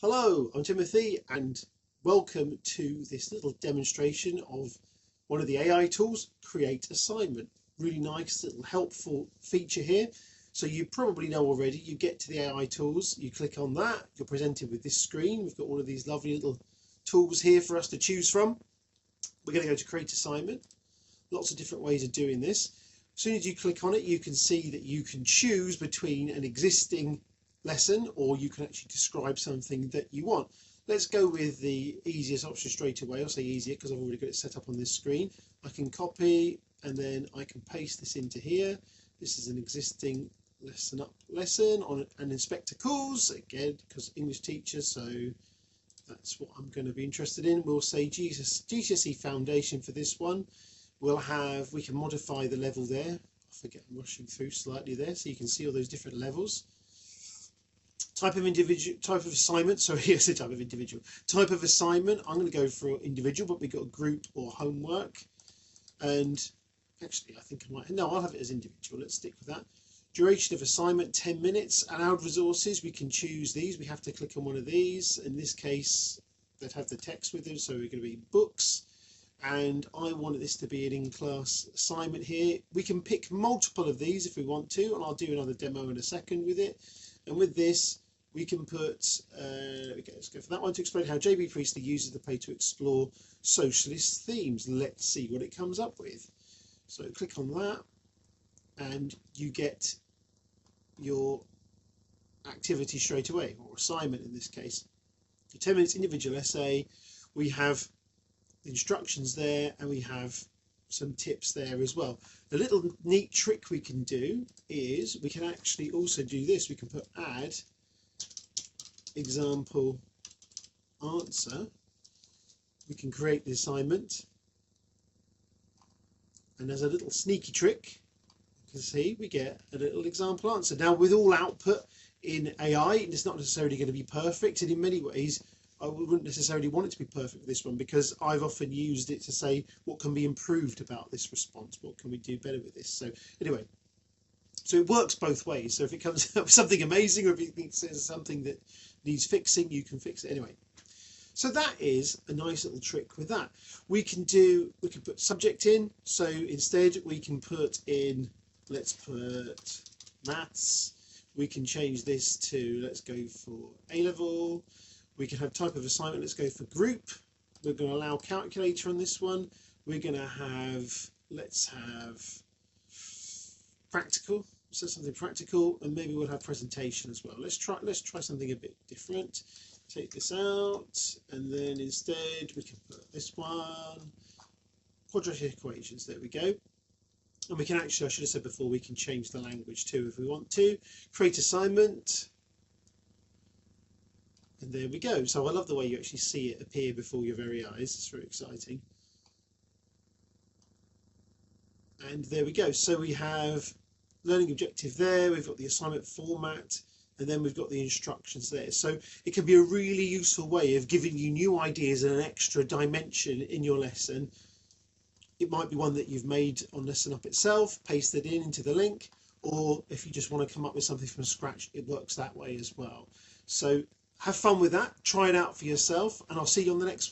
Hello, I'm Timothy and welcome to this little demonstration of one of the AI tools, Create Assignment. Really nice little helpful feature here. So you probably know already, you get to the AI tools, you click on that, you're presented with this screen. We've got all of these lovely little tools here for us to choose from. We're going to go to Create Assignment. Lots of different ways of doing this. As soon as you click on it, you can see that you can choose between an existing lesson or you can actually describe something that you want. Let's go with the easiest option straight away. I'll say easier because I've already got it set up on this screen. I can copy and then I can paste this into here. This is an existing lesson on an inspector calls, again because English teacher, so that's what I'm going to be interested in. We'll say GCSE Foundation for this one. We can modify the level there. I forget, I'm rushing through slightly there so you can see all those different levels. Type of assignment, sorry, yes, type of assignment, I'm going to go for individual, but we've got a group or homework. And actually, I think I might, no, I'll have it as individual. Let's stick with that. Duration of assignment, 10 minutes. Allowed resources, we can choose these. We have to click on one of these. In this case, they'd have the text with them, so we're going to be books. And I wanted this to be an in-class assignment here. We can pick multiple of these if we want to, and I'll do another demo in a second with it. And with this, we can put, let's go for that one, to explain how JB Priestley uses the play to explore socialist themes. Let's see what it comes up with. So click on that, and you get your activity straight away, or assignment in this case. For 10 minutes individual essay, we have instructions there and we have some tips there as well. The little neat trick we can do is we can actually also do this. We can put add example answer. We can create the assignment, and as a little sneaky trick, you can see we get a little example answer. Now, with all output in AI, it's not necessarily going to be perfect, and in many ways I wouldn't necessarily want it to be perfect for this one, because I've often used it to say what can be improved about this response, what can we do better with this. So anyway, so it works both ways. So if it comes up with something amazing, or if it says something that needs fixing, you can fix it anyway. So that is a nice little trick with that. We can put subject in. So instead we can put in, let's put maths. We can change this to, let's go for A-level. We can have type of assignment, let's go for group. We're going to allow calculator on this one. We're going to have, let's have practical, so something practical, and maybe we'll have presentation as well. Let's try something a bit different. Take this out, and then instead we can put this one, quadratic equations, there we go. And we can actually, I should have said before, we can change the language too if we want to. Create assignment. And there we go. So I love the way you actually see it appear before your very eyes. It's very exciting. And there we go. So we have learning objective there. We've got the assignment format, and then we've got the instructions there. So it can be a really useful way of giving you new ideas and an extra dimension in your lesson. It might be one that you've made on LessonUp itself, paste it into the link, or if you just want to come up with something from scratch, it works that way as well. So have fun with that, try it out for yourself, and I'll see you on the next one.